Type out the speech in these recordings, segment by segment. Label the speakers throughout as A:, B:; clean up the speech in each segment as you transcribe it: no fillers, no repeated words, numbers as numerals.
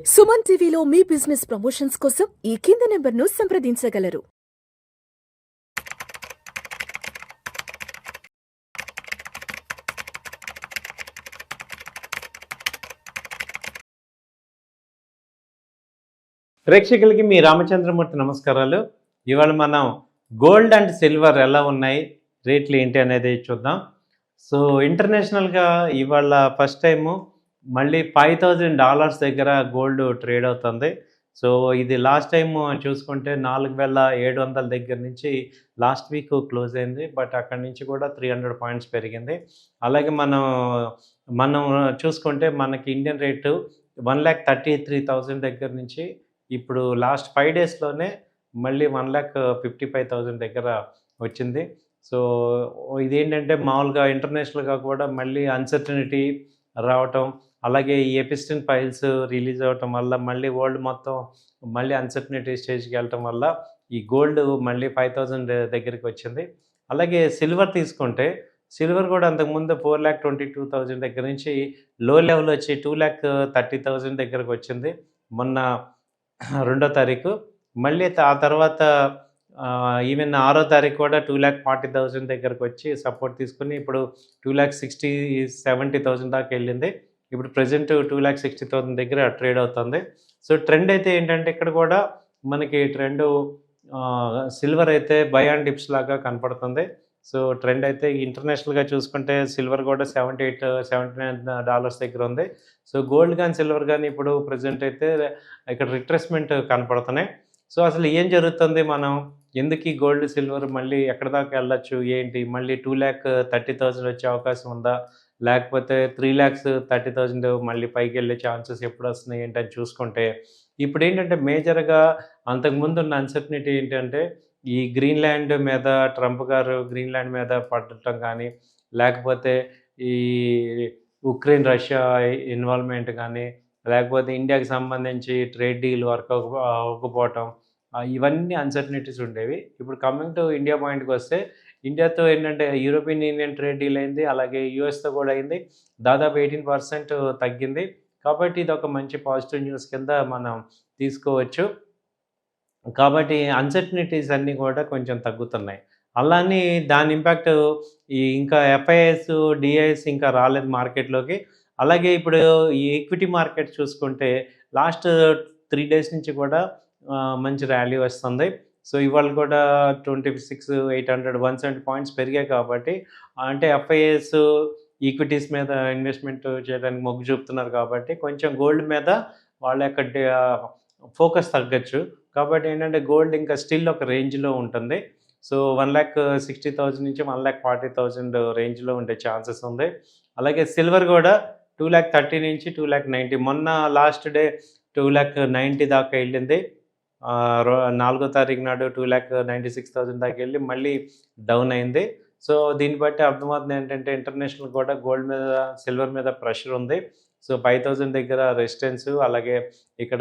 A: సుమన్ టీవీలో మీ business promotions కోసం ఈ కింది నెంబర్ను సంప్రదించగలరు.
B: ప్రేక్షకులకి మీ రామచంద్రమూర్తి నమస్కారాలు. ఇవాళ మనం గోల్డ్ అండ్ సిల్వర్ ఎలా ఉన్నాయి, రేట్లు ఏంటి అనేది చూద్దాం. సో ఇంటర్నేషనల్గా ఇవాళ ఫస్ట్ టైము మళ్ళీ $5,000 దగ్గర గోల్డ్ ట్రేడ్ అవుతుంది. సో ఇది లాస్ట్ టైం చూసుకుంటే 4,700 దగ్గర నుంచి లాస్ట్ వీక్ క్లోజ్ అయింది. బట్ అక్కడి నుంచి కూడా 300 పాయింట్స్ పెరిగింది. అలాగే మనం చూసుకుంటే మనకి ఇండియన్ రేటు 1,33,000 దగ్గర నుంచి ఇప్పుడు లాస్ట్ 5 డేస్లోనే మళ్ళీ 1,55,000 దగ్గర వచ్చింది. సో ఇదేంటంటే మామూలుగా ఇంటర్నేషనల్గా కూడా మళ్ళీ అన్సర్టనిటీ రావటం, అలాగే ఈ ఎపిస్టిన్ ఫైల్స్ రిలీజ్ అవ్వటం వల్ల మళ్ళీ వరల్డ్ మొత్తం మళ్ళీ అన్సర్టనిటీ స్టేజ్కి వెళ్ళటం వల్ల ఈ గోల్డ్ మళ్ళీ 5,000 దగ్గరికి వచ్చింది. అలాగే సిల్వర్ తీసుకుంటే సిల్వర్ కూడా అంతకుముందు 4,22,000 దగ్గర నుంచి లో లెవెల్ వచ్చి 2,30,000 దగ్గరకు వచ్చింది మొన్న 2వ తారీఖు. మళ్ళీ ఆ తర్వాత ఈవెన్ 6వ తారీఖు కూడా 2,40,000 దగ్గరకు వచ్చి సపోర్ట్ తీసుకుని ఇప్పుడు 2,70,000 దాకా వెళ్ళింది. ఇప్పుడు ప్రజెంట్ 2,60,000 దగ్గర ట్రేడ్ అవుతుంది. సో ట్రెండ్ అయితే ఏంటంటే ఇక్కడ కూడా మనకి ట్రెండ్ సిల్వర్ అయితే బై అండ్ డిప్స్ లాగా కనపడుతుంది. సో ట్రెండ్ అయితే ఇంటర్నేషనల్గా చూసుకుంటే సిల్వర్ కూడా $79 దగ్గర ఉంది. సో గోల్డ్ కానీ సిల్వర్ కానీ ఇప్పుడు ప్రజెంట్ అయితే ఇక్కడ రిట్రేస్మెంట్ కనపడుతున్నాయి. సో అసలు ఏం జరుగుతుంది, మనం ఎందుకు ఈ గోల్డ్ సిల్వర్ మళ్ళీ ఎక్కడ దాకా వెళ్ళచ్చు ఏంటి, మళ్ళీ 2,30,000 వచ్చే అవకాశం ఉందా, లేకపోతే 3,30,000 మళ్ళీ పైకి వెళ్ళే ఛాన్సెస్ ఎప్పుడు వస్తున్నాయి ఏంటని చూసుకుంటే ఇప్పుడు ఏంటంటే మేజర్గా అంతకుముందు ఉన్న అన్సర్టనిటీ ఏంటంటే ఈ గ్రీన్లాండ్ మీద ట్రంప్ గారు గ్రీన్లాండ్ మీద పడటం కానీ, లేకపోతే ఈ ఉక్రెయిన్ రష్యా ఇన్వాల్వ్మెంట్ కానీ, లేకపోతే ఇండియాకి సంబంధించి ట్రేడ్ డీల్ వర్క్ అవ్వకపోవటం, ఇవన్నీ అన్సర్టనిటీస్ ఉండేవి. ఇప్పుడు కమింగ్ టు ఇండియా పాయింట్కి వస్తే ఇండియాతో ఏంటంటే యూరోపియన్ యూనియన్ ట్రేడ్ డీల్ అయింది, అలాగే యూఎస్తో కూడా అయింది. దాదాపు 18% తగ్గింది. కాబట్టి ఇది ఒక మంచి పాజిటివ్ న్యూస్ కింద మనం తీసుకోవచ్చు. కాబట్టి అన్సర్టనిటీస్ అన్నీ కూడా కొంచెం తగ్గుతున్నాయి. అలానే దాని ఇంపాక్ట్ ఇంకా ఎఫ్ఐఎస్ డిఐఎస్ ఇంకా రాలేదు మార్కెట్లోకి. అలాగే ఇప్పుడు ఈ ఈక్విటీ మార్కెట్ చూసుకుంటే లాస్ట్ 3 డేస్ నుంచి కూడా మంచి ర్యాలీ వస్తుంది. సో ఇవాళ కూడా 26,800 170 పాయింట్స్ పెరిగాయి. కాబట్టి అంటే ఎఫ్ఐఎస్ ఈక్విటీస్ మీద ఇన్వెస్ట్మెంట్ చేయడానికి మొగ్గు చూపుతున్నారు కాబట్టి కొంచెం గోల్డ్ మీద వాళ్ళ యొక్క ఫోకస్ తగ్గచ్చు. కాబట్టి ఏంటంటే గోల్డ్ ఇంకా స్టిల్ ఒక రేంజ్లో ఉంటుంది. సో 1,60,000 నుంచి 1,40,000 రేంజ్లో ఉండే ఛాన్సెస్ ఉంది. అలాగే సిల్వర్ కూడా 2,30,000 నుంచి 2,90,000 మొన్న లాస్ట్ డే 2,90,000 దాకా వెళ్ళింది. 4వ తారీఖు నాడు 2,96,000 దాకా వెళ్ళి మళ్ళీ డౌన్ అయింది. సో దీన్ని బట్టి అర్థమవుతుంది ఏంటంటే ఇంటర్నేషనల్ కూడా గోల్డ్ మీద సిల్వర్ మీద ప్రెషర్ ఉంది. సో 5,000 దగ్గర రెసిస్టెన్స్, అలాగే ఇక్కడ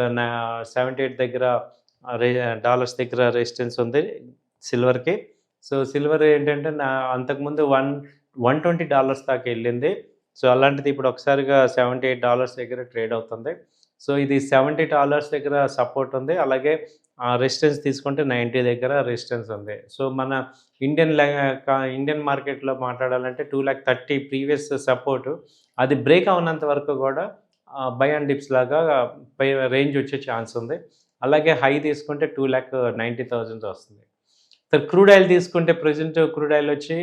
B: 78 దగ్గర డాలర్స్ దగ్గర రెసిస్టెన్స్ ఉంది సిల్వర్కి. సో సిల్వర్ ఏంటంటే అంతకుముందు $120 దాకా వెళ్ళింది. సో అలాంటిది ఇప్పుడు ఒకసారిగా $78 దగ్గర ట్రేడ్ అవుతుంది. సో ఇది $70 దగ్గర సపోర్ట్ ఉంది, అలాగే రెసిస్టెన్స్ తీసుకుంటే 90 దగ్గర రెసిస్టెన్స్ ఉంది. సో మన ఇండియన్ మార్కెట్లో మాట్లాడాలంటే 2,30,000 ప్రీవియస్ సపోర్టు అది బ్రేక్ అవునంత వరకు కూడా బై అండ్ డిప్స్ లాగా పై రేంజ్ వచ్చే ఛాన్స్ ఉంది. అలాగే హై తీసుకుంటే 2,90,000 వస్తుంది. క్రూడ్ ఆయిల్ తీసుకుంటే ప్రజెంట్ క్రూడ్ ఆయిల్ వచ్చి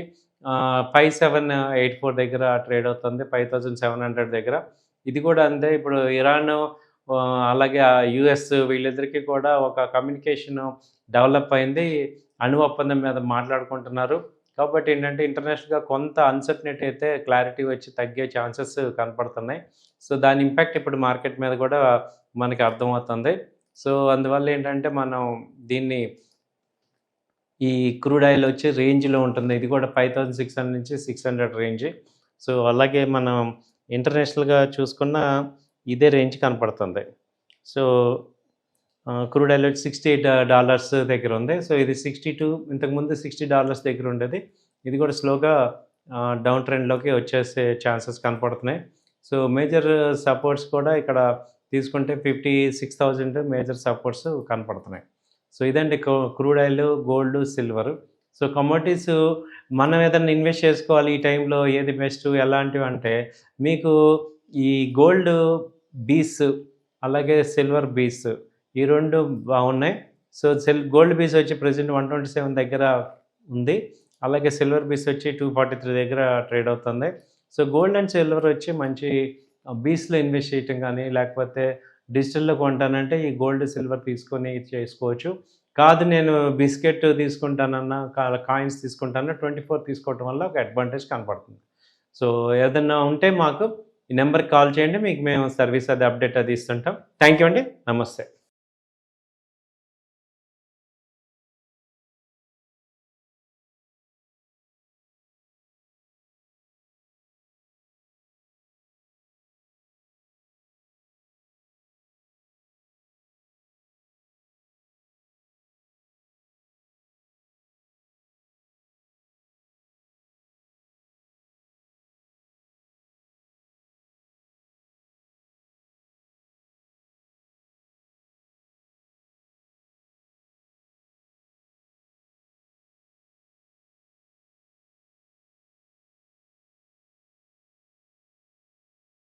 B: 5,784 దగ్గర ట్రేడ్ అవుతుంది, 5,700 దగ్గర. ఇది కూడా అంతే. ఇప్పుడు ఇరాన్ అలాగే యుఎస్ వీళ్ళిద్దరికీ కూడా ఒక కమ్యూనికేషన్ డెవలప్ అయింది, అణు ఒప్పందం మీద మాట్లాడుకుంటున్నారు. కాబట్టి ఏంటంటే ఇంటర్నేషనల్గా కొంత అన్సర్టనిటీ అయితే క్లారిటీ వచ్చి తగ్గే ఛాన్సెస్ కనపడుతున్నాయి. సో దాని ఇంపాక్ట్ ఇప్పుడు మార్కెట్ మీద కూడా మనకి అర్థమవుతుంది. సో అందువల్ల ఏంటంటే మనం దీన్ని ఈ క్రూడ్ ఆయిల్ వచ్చి రేంజ్లో ఉంటుంది. ఇది కూడా 5,600 నుంచి 600 రేంజ్. సో అలాగే మనం ఇంటర్నేషనల్గా చూసుకున్న ఇదే రేంజ్ కనపడుతుంది. సో క్రూడ్ ఆయిల్ వచ్చి $68 దగ్గర ఉంది. సో ఇది 62, ఇంతకుముందు $60 దగ్గర ఉండేది. ఇది కూడా స్లోగా డౌన్ ట్రెండ్లోకి వచ్చేసే ఛాన్సెస్ కనపడుతున్నాయి. సో మేజర్ సపోర్ట్స్ కూడా ఇక్కడ తీసుకుంటే 56,000 మేజర్ సపోర్ట్స్ కనపడుతున్నాయి. సో ఇదండి crude oil, gold, silver. So commodities మనం ఏదైనా ఇన్వెస్ట్ చేసుకోవాలి ఈ టైంలో ఏది బెస్ట్ ఎలాంటివి అంటే మీకు ఈ గోల్డ్ బీస్ అలాగే సిల్వర్ బీస్ ఈ రెండు బాగున్నాయి. సో గోల్డ్ బీస్ వచ్చి ప్రజెంట్ 127 దగ్గర ఉంది. అలాగే సిల్వర్ బీస్ వచ్చి 243 దగ్గర ట్రేడ్ అవుతుంది. సో గోల్డ్ అండ్ సిల్వర్ వచ్చి మంచి బీస్లో ఇన్వెస్ట్ చేయటం కానీ లేకపోతే డిజిటల్లో కొంటానంటే ఈ గోల్డ్ సిల్వర్ తీసుకొని చేసుకోవచ్చు. కాదు నేను బిస్కెట్ తీసుకుంటానన్నా కాయిన్స్ తీసుకుంటానన్నా 24 తీసుకోవటం వల్ల ఒక అడ్వాంటేజ్ కనపడుతుంది. సో ఏదన్నా ఉంటే మాకు ఈ నెంబర్కి కాల్ చేయండి, మీకు మేము సర్వీస్ అది అప్డేట్ అది ఇస్తుంటాం. థ్యాంక్ యూ అండి, నమస్తే.